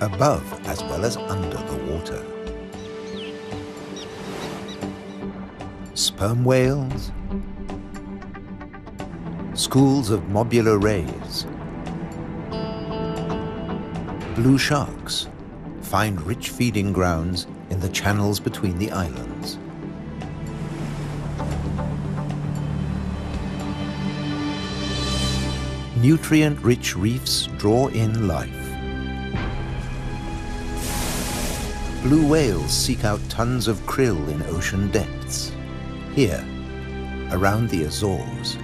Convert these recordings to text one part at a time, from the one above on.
above as well as under the water. Sperm whales, schools of mobular rays, blue sharks find rich feeding grounds in the channels between the islands. Nutrient-rich reefs draw in life. Blue whales seek out tons of krill in ocean depths. Here, around the Azores,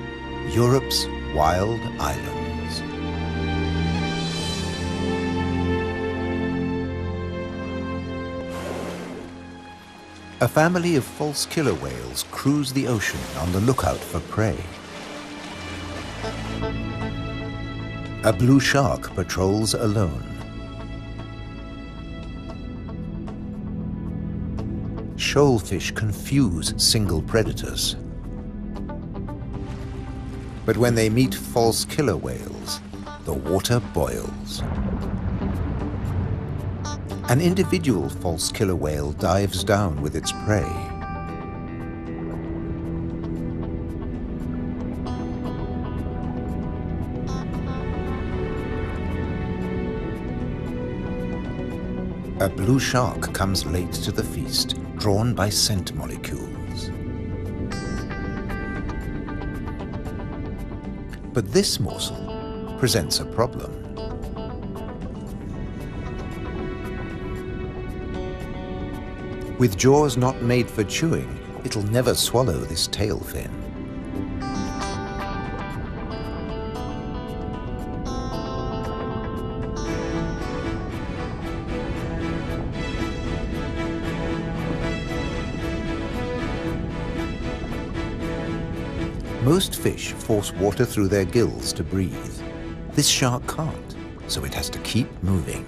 Europe's wild islands. A family of false killer whales cruise the ocean on the lookout for prey. A blue shark patrols alone. Shoalfish confuse single predators. But when they meet false killer whales, the water boils. An individual false killer whale dives down with its prey. A blue shark comes late to the feast, drawn by scent molecules. But this morsel presents a problem. With jaws not made for chewing, it'll never swallow this tail fin. Most fish force water through their gills to breathe. This shark can't, so it has to keep moving.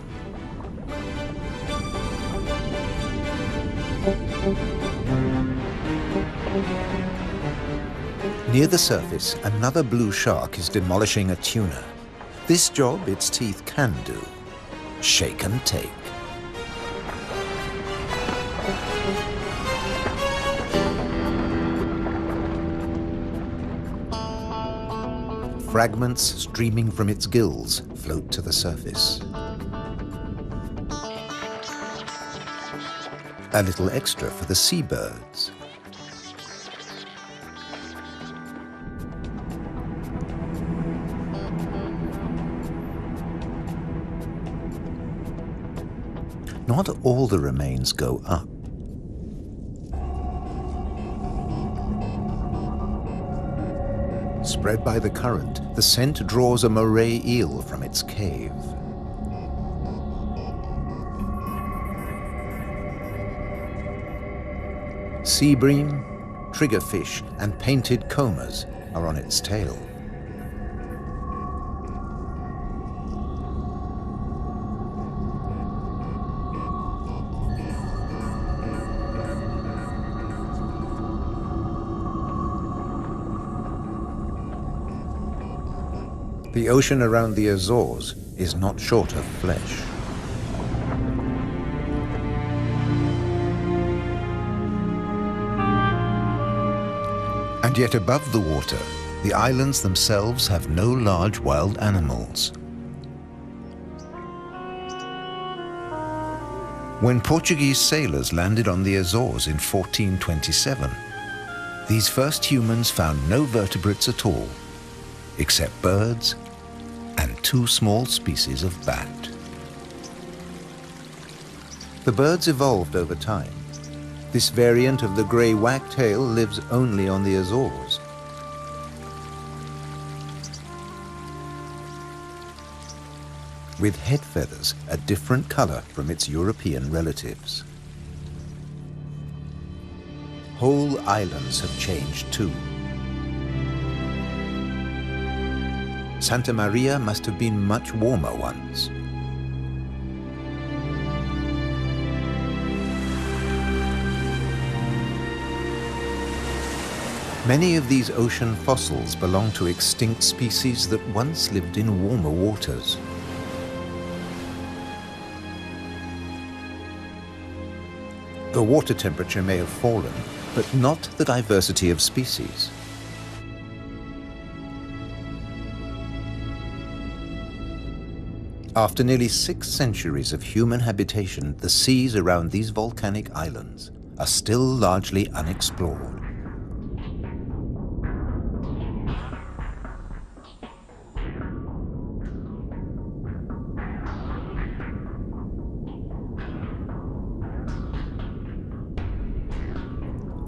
Near the surface, another blue shark is demolishing a tuna. This job its teeth can do: shake and take. Fragments streaming from its gills float to the surface. A little extra for the seabirds. Not all the remains go up. Spread by the current, the scent draws a moray eel from its cave. Sea bream, triggerfish, and painted combers are on its tail. The ocean around the Azores is not short of flesh. And yet above the water, the islands themselves have no large wild animals. When Portuguese sailors landed on the Azores in 1427, these first humans found no vertebrates at all, except birds and two small species of bat. The birds evolved over time. This variant of the grey wagtail lives only on the Azores. With head feathers a different color from its European relatives. Whole islands have changed too. Santa Maria must have been much warmer once. Many of these ocean fossils belong to extinct species that once lived in warmer waters. The water temperature may have fallen, but not the diversity of species. After nearly 6 centuries of human habitation, the seas around these volcanic islands are still largely unexplored.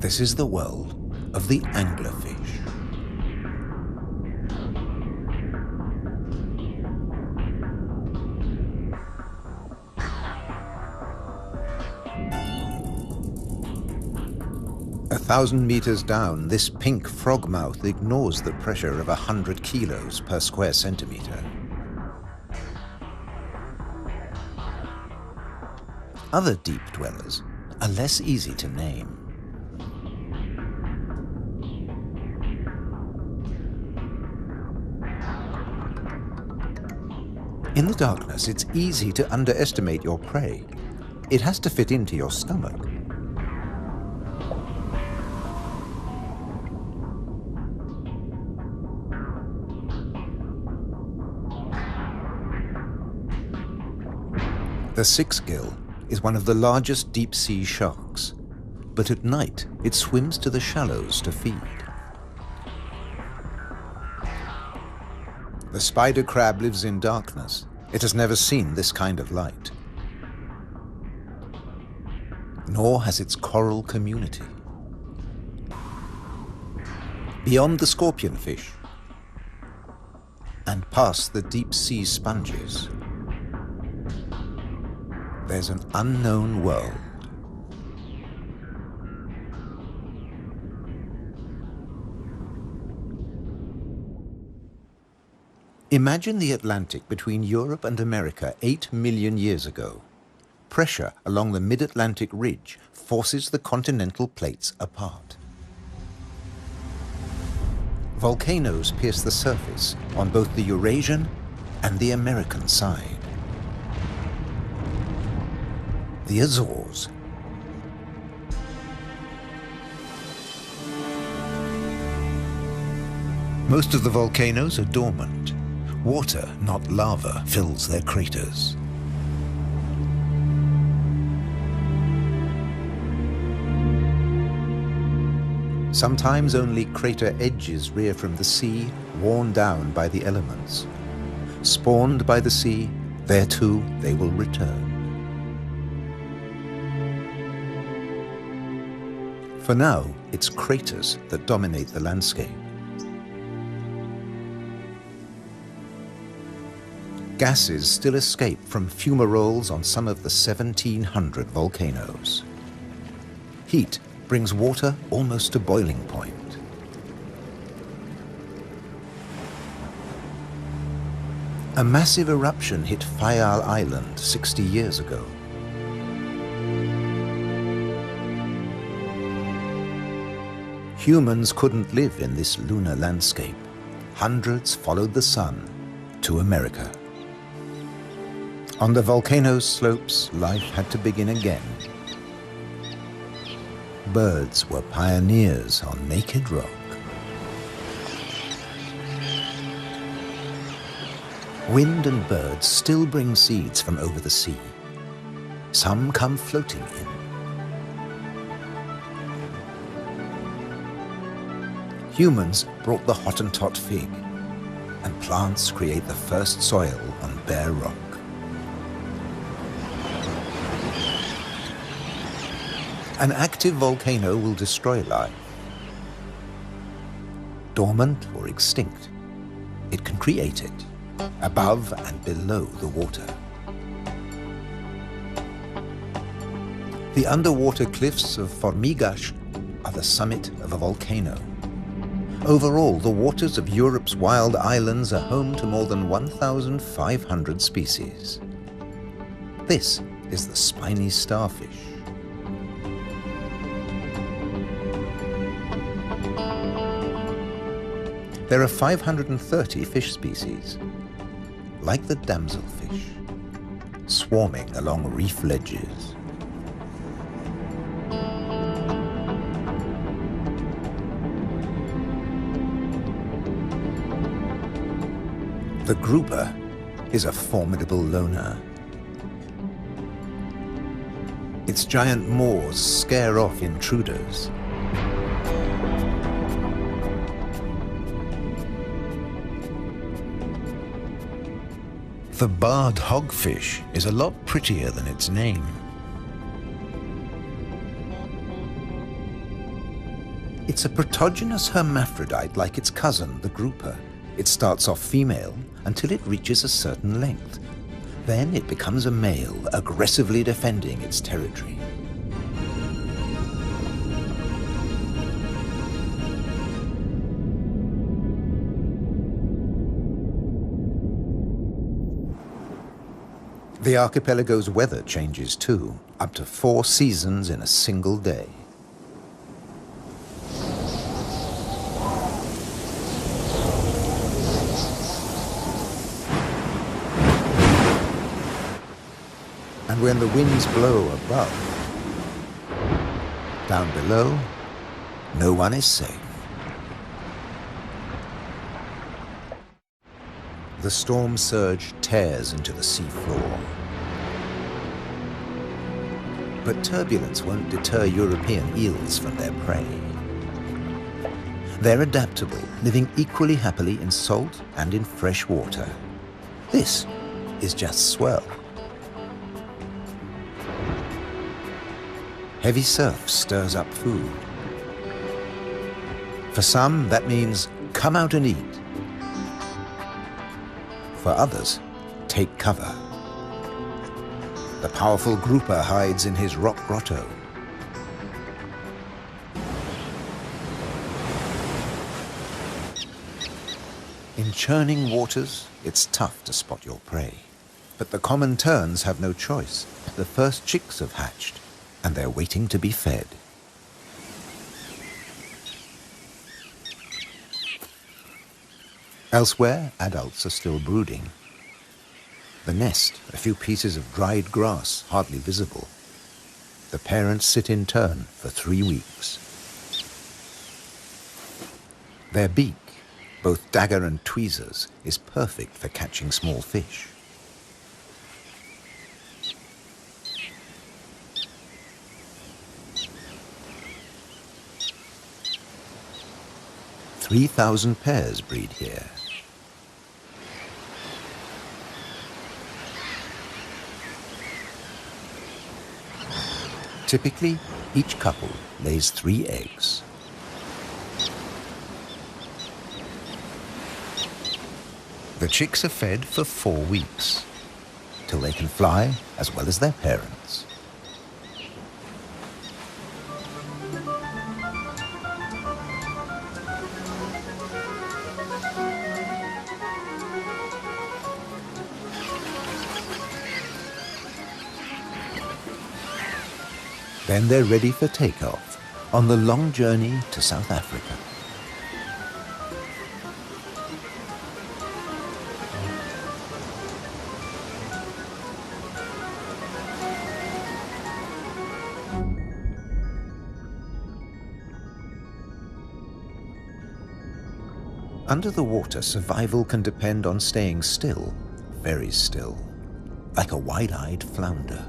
This is the world of the anglerfish. A 1,000 meters down, this pink frogmouth ignores the pressure of 100 kilos per square centimeter. Other deep dwellers are less easy to name. In the darkness, it's easy to underestimate your prey. It has to fit into your stomach. The six-gill is one of the largest deep-sea sharks, but at night it swims to the shallows to feed. The spider crab lives in darkness. It has never seen this kind of light. Nor has its coral community. Beyond the scorpionfish and past the deep-sea sponges, there's an unknown world. Imagine the Atlantic between Europe and America 8 million years ago. Pressure along the mid-Atlantic ridge forces the continental plates apart. Volcanoes pierce the surface on both the Eurasian and the American side. The Azores. Most of the volcanoes are dormant. Water, not lava, fills their craters. Sometimes only crater edges rear from the sea, worn down by the elements. Spawned by the sea, there too they will return. For now, it's craters that dominate the landscape. Gases still escape from fumaroles on some of the 1,700 volcanoes. Heat brings water almost to boiling point. A massive eruption hit Fayal Island 60 years ago. Humans couldn't live in this lunar landscape. Hundreds followed the sun to America. On the volcano's slopes, life had to begin again. Birds were pioneers on naked rock. Wind and birds still bring seeds from over the sea. Some come floating in. Humans brought the Hottentot fig, and plants create the first soil on bare rock. An active volcano will destroy life. Dormant or extinct, it can create it, above and below the water. The underwater cliffs of Formigas are the summit of a volcano. Overall, the waters of Europe's wild islands are home to more than 1,500 species. This is the spiny starfish. There are 530 fish species, like the damselfish, swarming along reef ledges. The grouper is a formidable loner. Its giant maws scare off intruders. The barred hogfish is a lot prettier than its name. It's a protogynous hermaphrodite like its cousin, the grouper. It starts off female until it reaches a certain length. Then it becomes a male, aggressively defending its territory. The archipelago's weather changes too, up to 4 seasons in a single day. And when the winds blow above, down below, no one is safe. The storm surge tears into the sea floor. But turbulence won't deter European eels from their prey. They're adaptable, living equally happily in salt and in fresh water. This is just swell. Heavy surf stirs up food. For some, that means come out and eat. For others, take cover. The powerful grouper hides in his rock grotto. In churning waters, it's tough to spot your prey. But the common terns have no choice. The first chicks have hatched, and they're waiting to be fed. Elsewhere, adults are still brooding. The nest, a few pieces of dried grass, hardly visible. The parents sit in turn for 3 weeks. Their beak, both dagger and tweezers, is perfect for catching small fish. "3,000 pairs breed here. Typically, each couple lays 3 eggs. The chicks are fed for 4 weeks, till they can fly as well as their parents. Then they're ready for takeoff on the long journey to South Africa. Under the water, survival can depend on staying still, very still, like a wide-eyed flounder.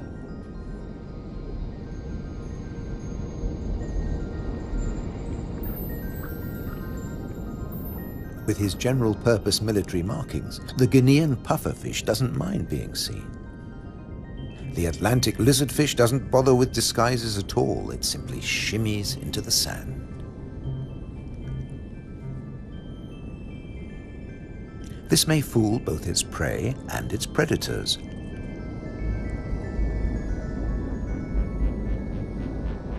With his general-purpose military markings, the Guinean pufferfish doesn't mind being seen. The Atlantic lizardfish doesn't bother with disguises at all. It simply shimmies into the sand. This may fool both its prey and its predators.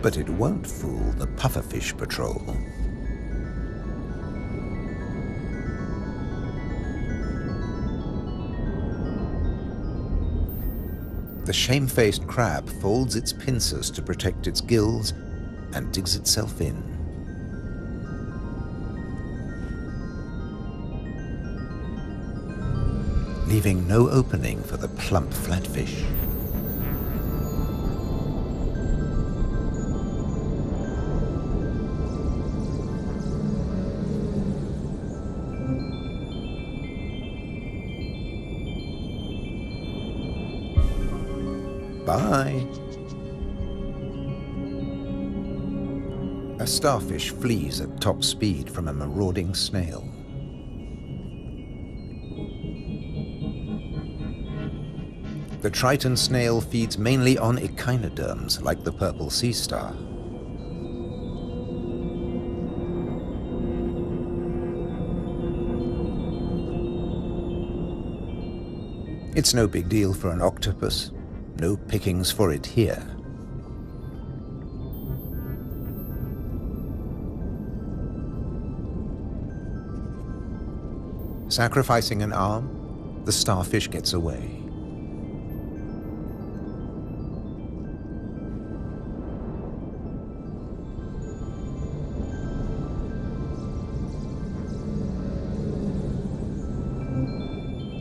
But it won't fool the pufferfish patrol. The shamefaced crab folds its pincers to protect its gills and digs itself in. Leaving no opening for the plump flatfish. Bye. A starfish flees at top speed from a marauding snail. The Triton snail feeds mainly on echinoderms like the purple sea star. It's no big deal for an octopus. No pickings for it here. Sacrificing an arm, the starfish gets away.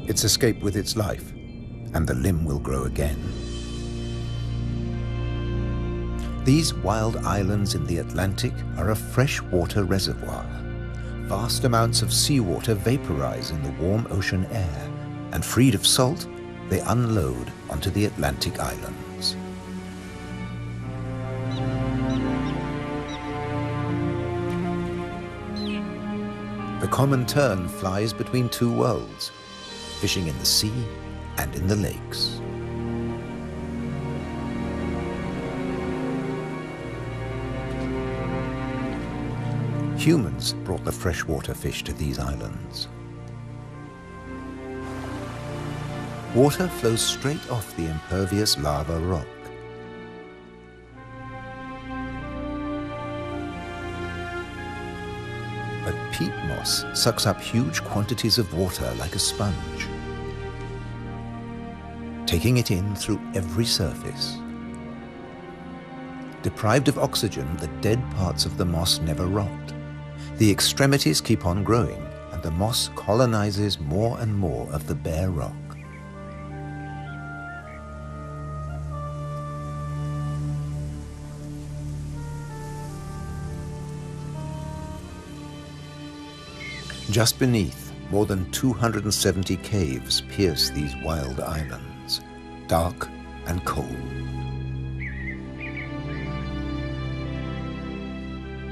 It's escaped with its life, and the limb will grow again. These wild islands in the Atlantic are a freshwater reservoir. Vast amounts of seawater vaporize in the warm ocean air, and freed of salt, they unload onto the Atlantic islands. The common tern flies between two worlds, fishing in the sea and in the lakes. Humans brought the freshwater fish to these islands. Water flows straight off the impervious lava rock. But peat moss sucks up huge quantities of water like a sponge, taking it in through every surface. Deprived of oxygen, the dead parts of the moss never rot. The extremities keep on growing, and the moss colonizes more and more of the bare rock. Just beneath, more than 270 caves pierce these wild islands, dark and cold.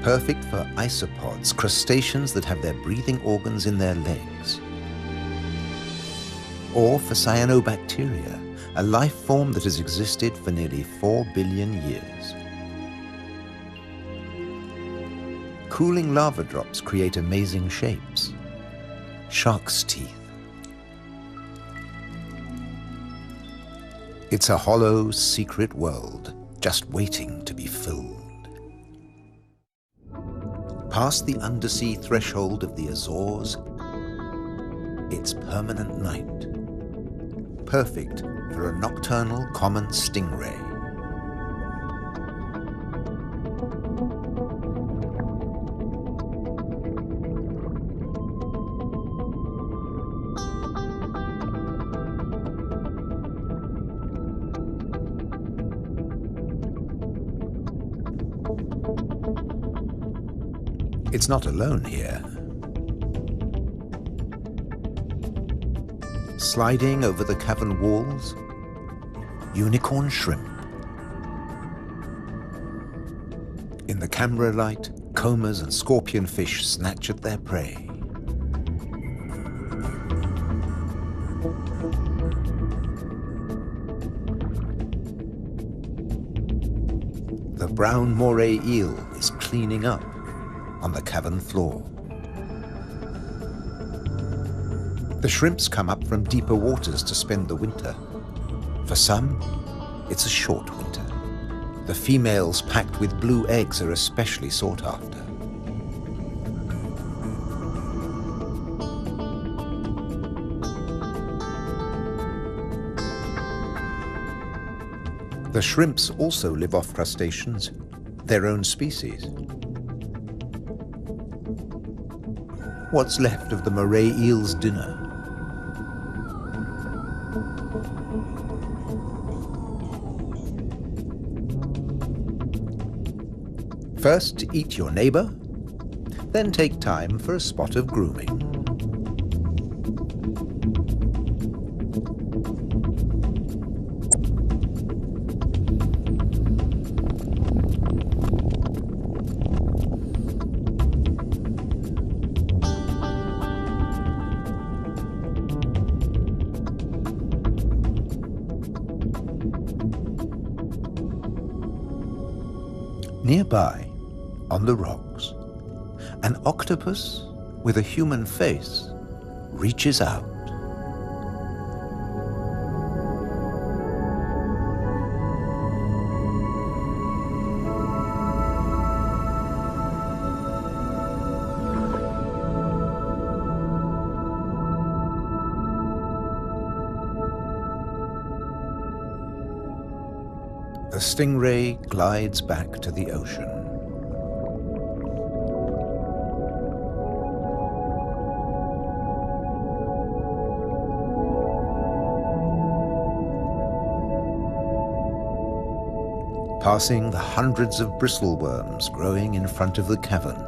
Perfect for isopods, crustaceans that have their breathing organs in their legs. Or for cyanobacteria, a life form that has existed for nearly 4 billion years. Cooling lava drops create amazing shapes. Shark's teeth. It's a hollow, secret world, just waiting to be filled. Past the undersea threshold of the Azores, it's permanent night. Perfect for a nocturnal common stingray. It's not alone here. Sliding over the cavern walls, unicorn shrimp. In the camera light, combers and scorpionfish snatch at their prey. The brown moray eel is cleaning up on the cavern floor. The shrimps come up from deeper waters to spend the winter. For some, it's a short winter. The females packed with blue eggs are especially sought after. The shrimps also live off crustaceans, their own species. What's left of the moray eel's dinner? First, eat your neighbor, then take time for a spot of grooming. Nearby, on the rocks, an octopus with a human face reaches out. The stingray glides back to the ocean. Passing the hundreds of bristleworms growing in front of the cavern.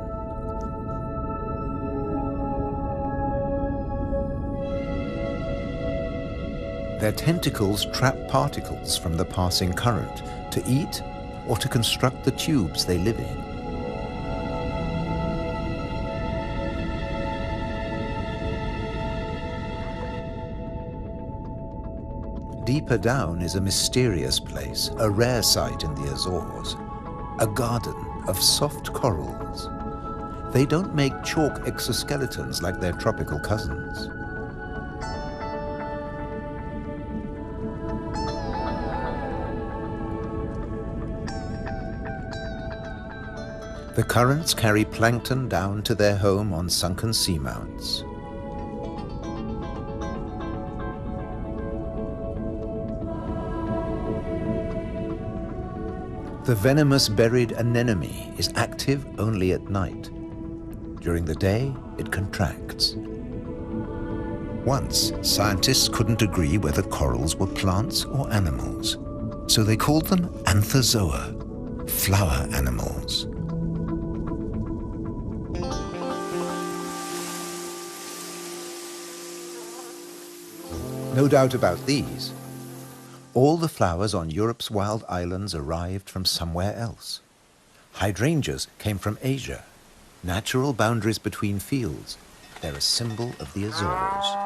Their tentacles trap particles from the passing current to eat or to construct the tubes they live in. Deeper down is a mysterious place, a rare sight in the Azores, a garden of soft corals. They don't make chalk exoskeletons like their tropical cousins. The currents carry plankton down to their home on sunken seamounts. The venomous buried anemone is active only at night. During the day, it contracts. Once, scientists couldn't agree whether corals were plants or animals, so they called them anthozoa, flower animals. No doubt about these. All the flowers on Europe's wild islands arrived from somewhere else. Hydrangeas came from Asia. Natural boundaries between fields. They're a symbol of the Azores.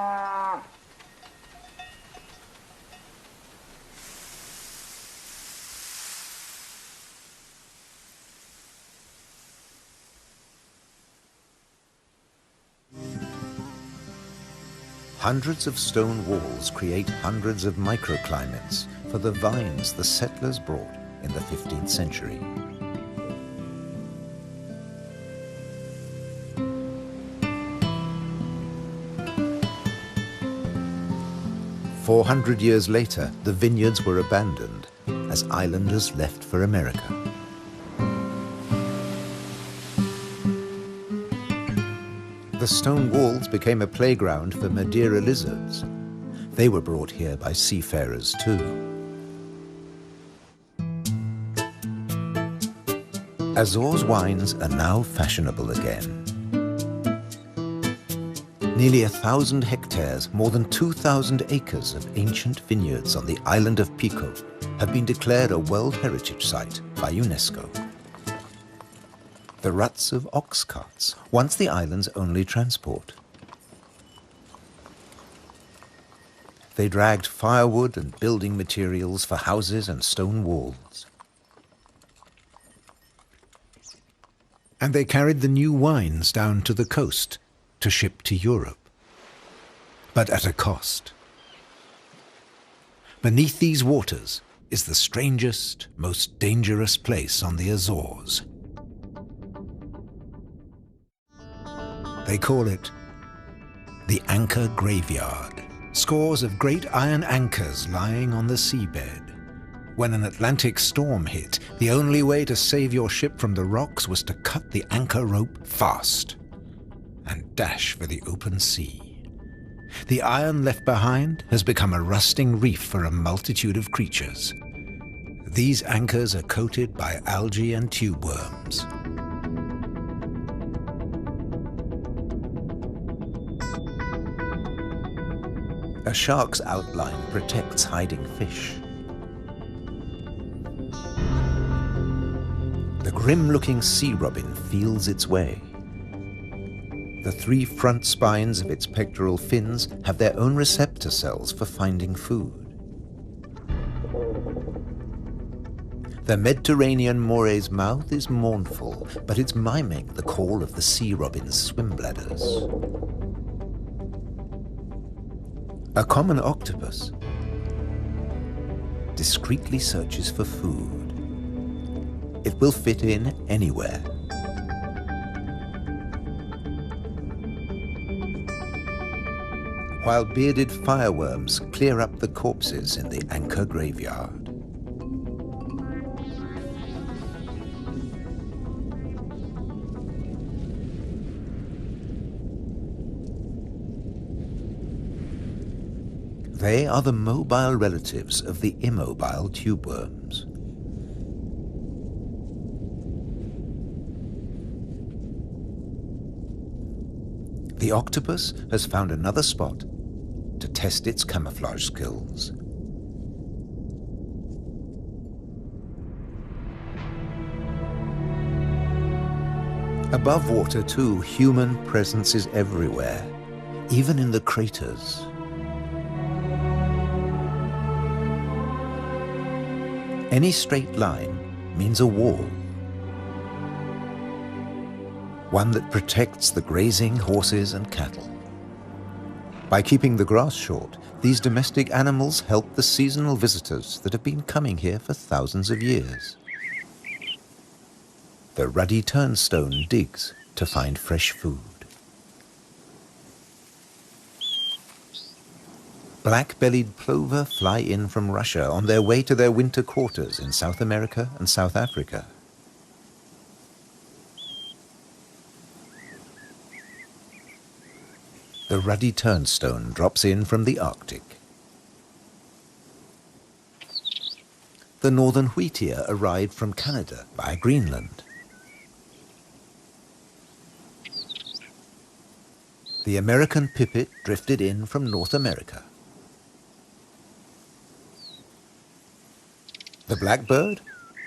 Hundreds of stone walls create hundreds of microclimates for the vines the settlers brought in the 15th century. "400 years later, the vineyards were abandoned as islanders left for America. The stone walls became a playground for Madeira lizards. They were brought here by seafarers too. Azores wines are now fashionable again. Nearly 1,000 hectares, more than 2,000 acres of ancient vineyards on the island of Pico have been declared a World Heritage Site by UNESCO. The ruts of ox carts, once the island's only transport. They dragged firewood and building materials for houses and stone walls. And they carried the new wines down to the coast to ship to Europe. But at a cost. Beneath these waters is the strangest, most dangerous place on the Azores. They call it the Anchor Graveyard. Scores of great iron anchors lying on the seabed. When an Atlantic storm hit, the only way to save your ship from the rocks was to cut the anchor rope fast and dash for the open sea. The iron left behind has become a rusting reef for a multitude of creatures. These anchors are coated by algae and tube worms. A shark's outline protects hiding fish. The grim-looking sea robin feels its way. The 3 front spines of its pectoral fins have their own receptor cells for finding food. The Mediterranean mooray's mouth is mournful, but it's miming the call of the sea robin's swim bladders. A common octopus discreetly searches for food. It will fit in anywhere. While bearded fireworms clear up the corpses in the anchor graveyard. They are the mobile relatives of the immobile tube worms. The octopus has found another spot to test its camouflage skills. Above water too, human presence is everywhere, even in the craters. Any straight line means a wall, one that protects the grazing horses and cattle. By keeping the grass short, these domestic animals help the seasonal visitors that have been coming here for thousands of years. The ruddy turnstone digs to find fresh food. Black-bellied plover fly in from Russia on their way to their winter quarters in South America and South Africa. The ruddy turnstone drops in from the Arctic. The northern wheatear arrived from Canada via Greenland. The American pipit drifted in from North America. The blackbird?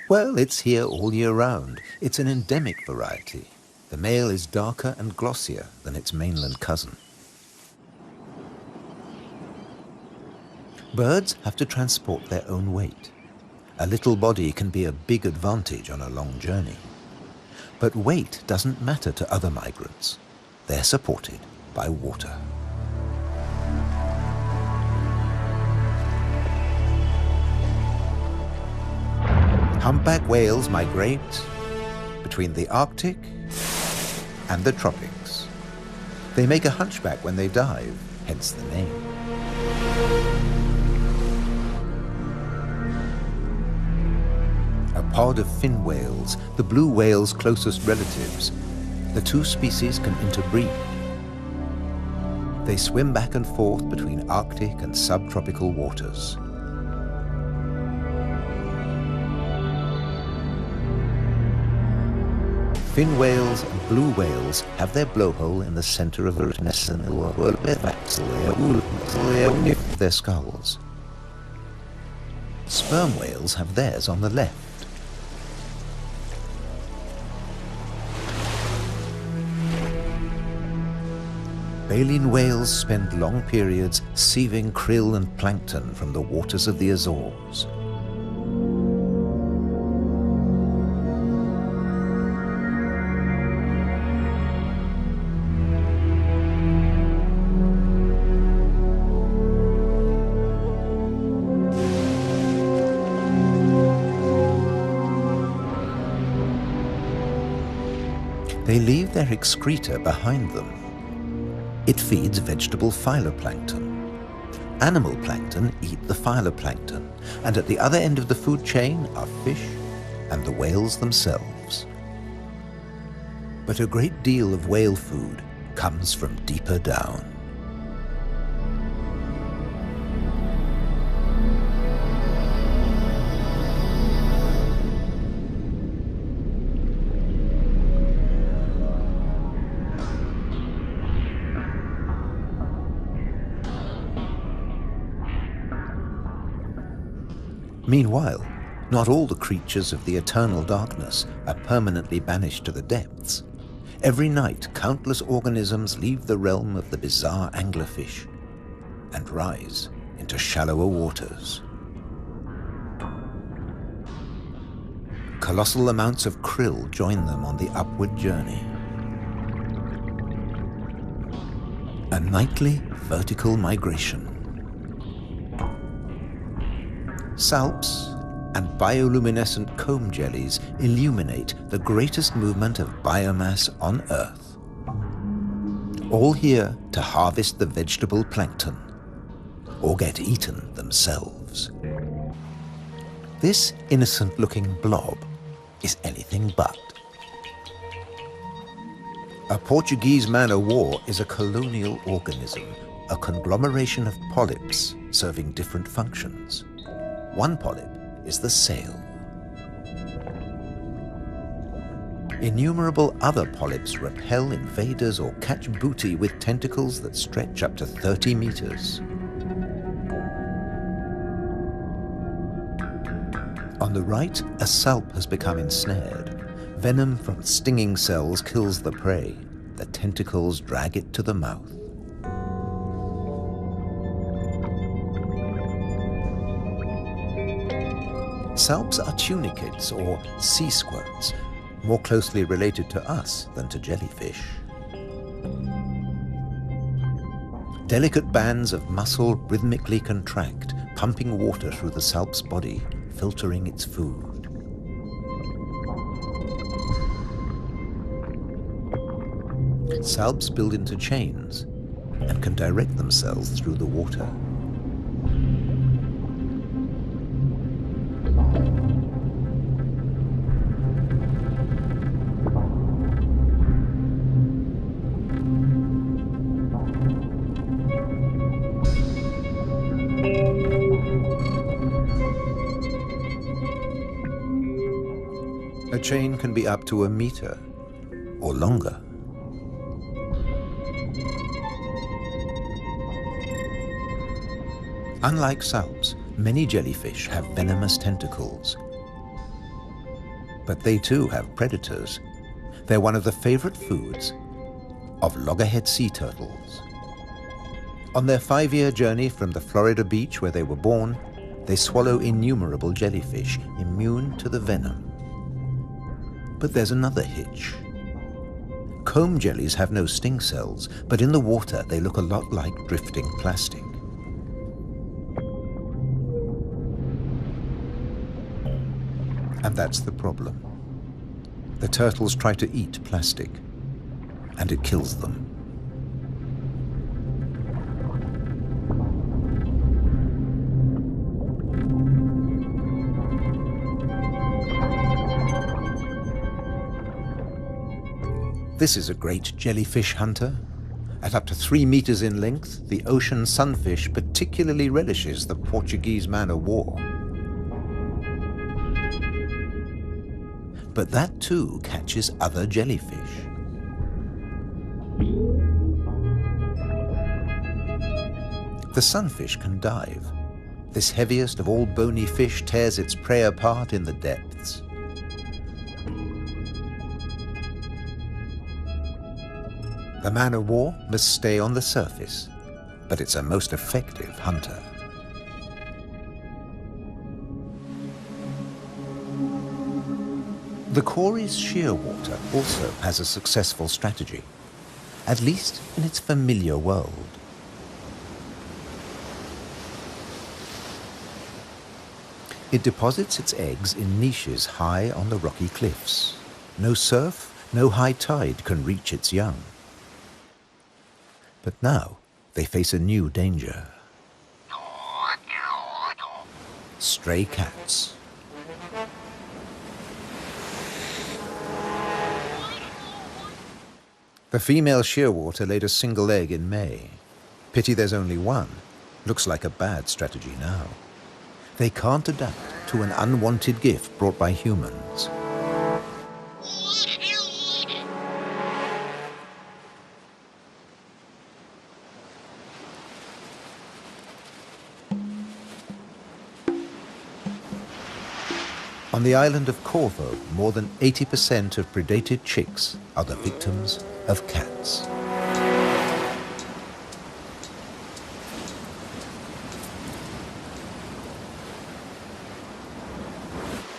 Well, it's here all year round. It's an endemic variety. The male is darker and glossier than its mainland cousin. Birds have to transport their own weight. A little body can be a big advantage on a long journey. But weight doesn't matter to other migrants. They're supported by water. Humpback whales migrate between the Arctic and the tropics. They make a hunchback when they dive, hence the name. A pod of fin whales, the blue whale's closest relatives, the two species can interbreed. They swim back and forth between Arctic and subtropical waters. Fin whales and blue whales have their blowhole in the center of their skulls. Sperm whales have theirs on the left. Baleen whales spend long periods sieving krill and plankton from the waters of the Azores. They leave their excreta behind them. It feeds vegetable phytoplankton. Animal plankton eat the phytoplankton, and at the other end of the food chain are fish and the whales themselves. But a great deal of whale food comes from deeper down. Meanwhile, not all the creatures of the eternal darkness are permanently banished to the depths. Every night, countless organisms leave the realm of the bizarre anglerfish and rise into shallower waters. Colossal amounts of krill join them on the upward journey. A nightly vertical migration. Salps and bioluminescent comb jellies illuminate the greatest movement of biomass on Earth. All here to harvest the vegetable plankton, or get eaten themselves. This innocent-looking blob is anything but. A Portuguese man-o'-war is a colonial organism, a conglomeration of polyps serving different functions. One polyp is the sail. Innumerable other polyps repel invaders or catch booty with tentacles that stretch up to 30 meters. On the right, a salp has become ensnared. Venom from stinging cells kills the prey. The tentacles drag it to the mouth. Salps are tunicates or sea squirts, more closely related to us than to jellyfish. Delicate bands of muscle rhythmically contract, pumping water through the salp's body, filtering its food. Salps build into chains and can direct themselves through the water. A chain can be up to a meter or longer. Unlike salps, many jellyfish have venomous tentacles. But they too have predators. They're one of the favorite foods of loggerhead sea turtles. On their 5-year journey from the Florida beach where they were born, they swallow innumerable jellyfish immune to the venom. But there's another hitch. Comb jellies have no sting cells, but in the water they look a lot like drifting plastic. And that's the problem. The turtles try to eat plastic, and it kills them. This is a great jellyfish hunter. At up to 3 meters in length, the ocean sunfish particularly relishes the Portuguese man-o'-war. But that too catches other jellyfish. The sunfish can dive. This heaviest of all bony fish tears its prey apart in the depths. The man-o'-war must stay on the surface, but it's a most effective hunter. The Cory's shearwater also has a successful strategy, at least in its familiar world. It deposits its eggs in niches high on the rocky cliffs. No surf, no high tide can reach its young. But now they face a new danger. Stray cats. The female shearwater laid a single egg in May. Pity there's only one. Looks like a bad strategy now. They can't adapt to an unwanted gift brought by humans. On the island of Corvo, more than 80% of predated chicks are the victims of cats.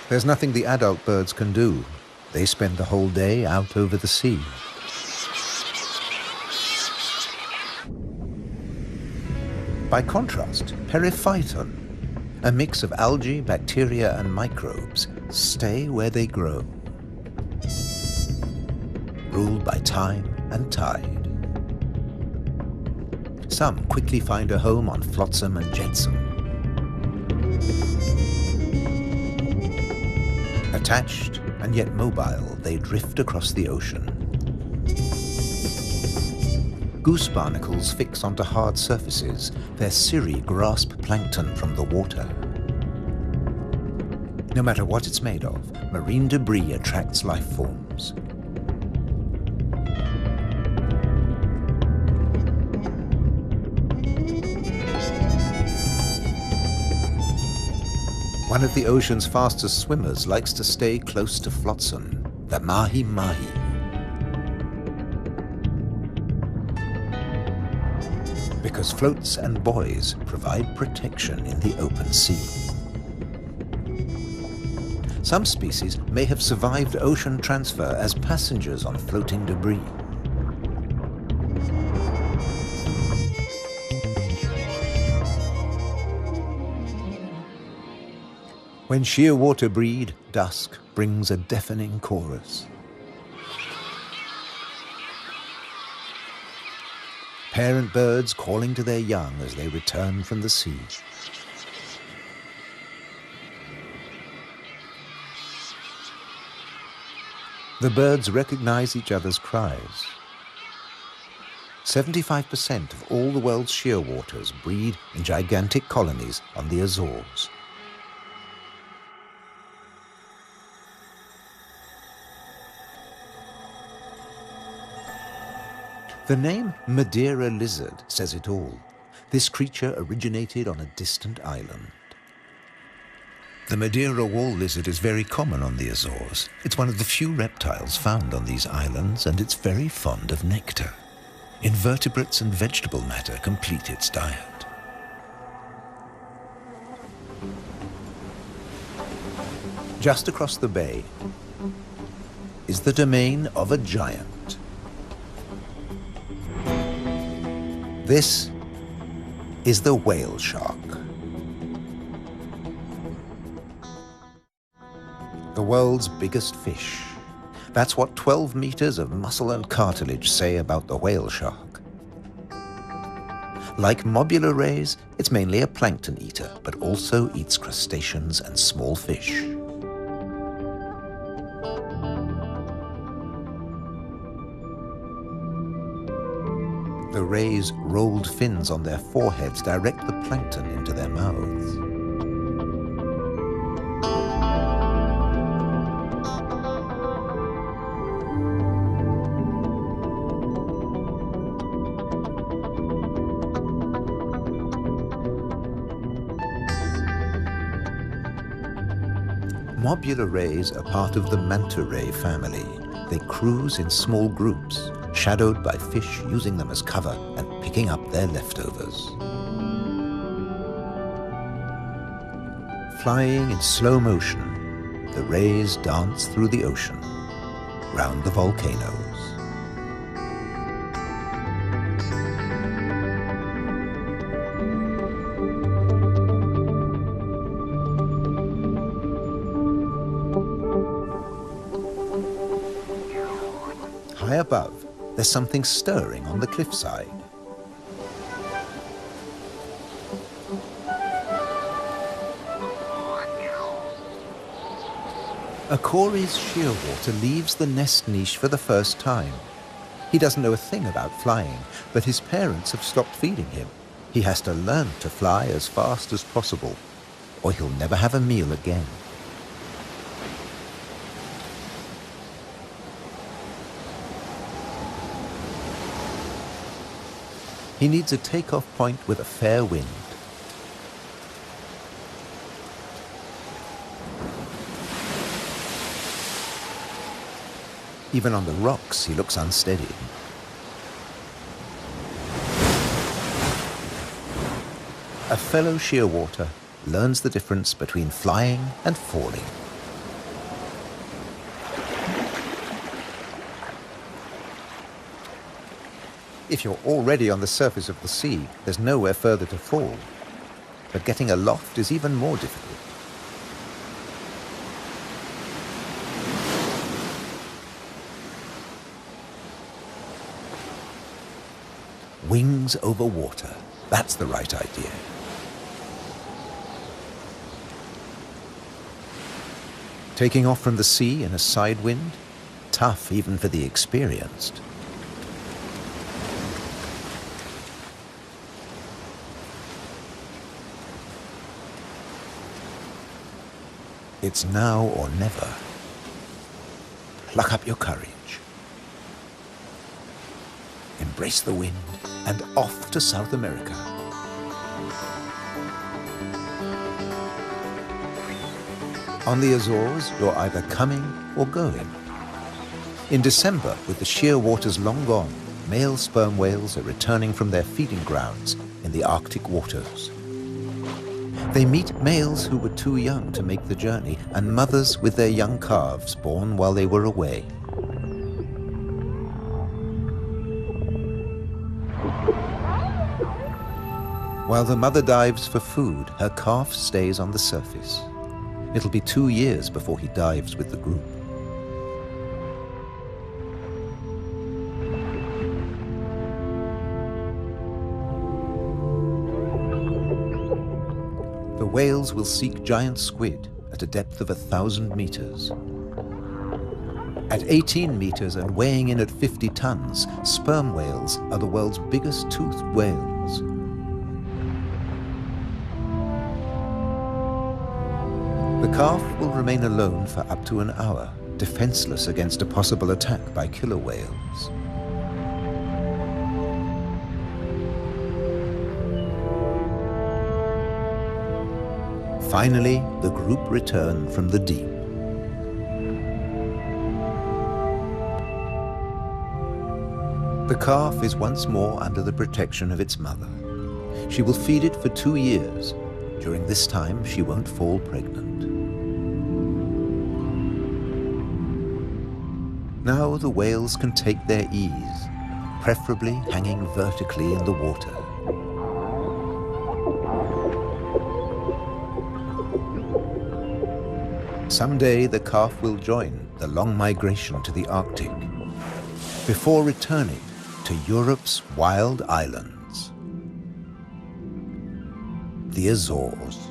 There's nothing the adult birds can do. They spend the whole day out over the sea. By contrast, periphyton, a mix of algae, bacteria, and microbes, stay where they grow, ruled by time and tide. Some quickly find a home on flotsam and jetsam. Attached and yet mobile, they drift across the ocean. Goose barnacles fix onto hard surfaces. Their cirri grasp plankton from the water. No matter what it's made of, marine debris attracts life forms. One of the ocean's fastest swimmers likes to stay close to flotsam, the mahi-mahi. Because floats and buoys provide protection in the open sea. Some species may have survived ocean transfer as passengers on floating debris. When shearwater breed, dusk brings a deafening chorus. Parent birds calling to their young as they return from the sea. The birds recognize each other's cries. 75% of all the world's shearwaters breed in gigantic colonies on the Azores. The name Madeira lizard says it all. This creature originated on a distant island. The Madeira wall lizard is very common on the Azores. It's one of the few reptiles found on these islands, and it's very fond of nectar. Invertebrates and vegetable matter complete its diet. Just across the bay is the domain of a giant. This is the whale shark. The world's biggest fish. That's what 12 meters of muscle and cartilage say about the whale shark. Like mobula rays, it's mainly a plankton eater, but also eats crustaceans and small fish. The rays' rolled fins on their foreheads direct the plankton into their mouths. Mobula rays are part of the manta ray family. They cruise in small groups, shadowed by fish using them as cover and picking up their leftovers. Flying in slow motion, the rays dance through the ocean, round the volcanoes. High above, there's something stirring on the cliffside. A Cory's shearwater leaves the nest niche for the first time. He doesn't know a thing about flying, but his parents have stopped feeding him. He has to learn to fly as fast as possible, or he'll never have a meal again. He needs a takeoff point with a fair wind. Even on the rocks, he looks unsteady. A fellow shearwater learns the difference between flying and falling. If you're already on the surface of the sea, there's nowhere further to fall. But getting aloft is even more difficult. Wings over water. That's the right idea. Taking off from the sea in a side wind? Tough even for the experienced. It's now or never. Pluck up your courage. Embrace the wind and off to South America. On the Azores, you're either coming or going. In December, with the sheer waters long gone, male sperm whales are returning from their feeding grounds in the Arctic waters. They meet males who were too young to make the journey and mothers with their young calves born while they were away. While the mother dives for food, her calf stays on the surface. It'll be 2 years before he dives with the group. The whales will seek giant squid at a depth of 1,000 meters. At 18 meters and weighing in at 50 tons, sperm whales are the world's biggest toothed whales. The calf will remain alone for up to an hour, defenseless against a possible attack by killer whales. Finally, the group return from the deep. The calf is once more under the protection of its mother. She will feed it for 2 years. During this time, she won't fall pregnant. Now the whales can take their ease, preferably hanging vertically in the water. Someday the calf will join the long migration to the Arctic, before returning to Europe's wild islands, the Azores.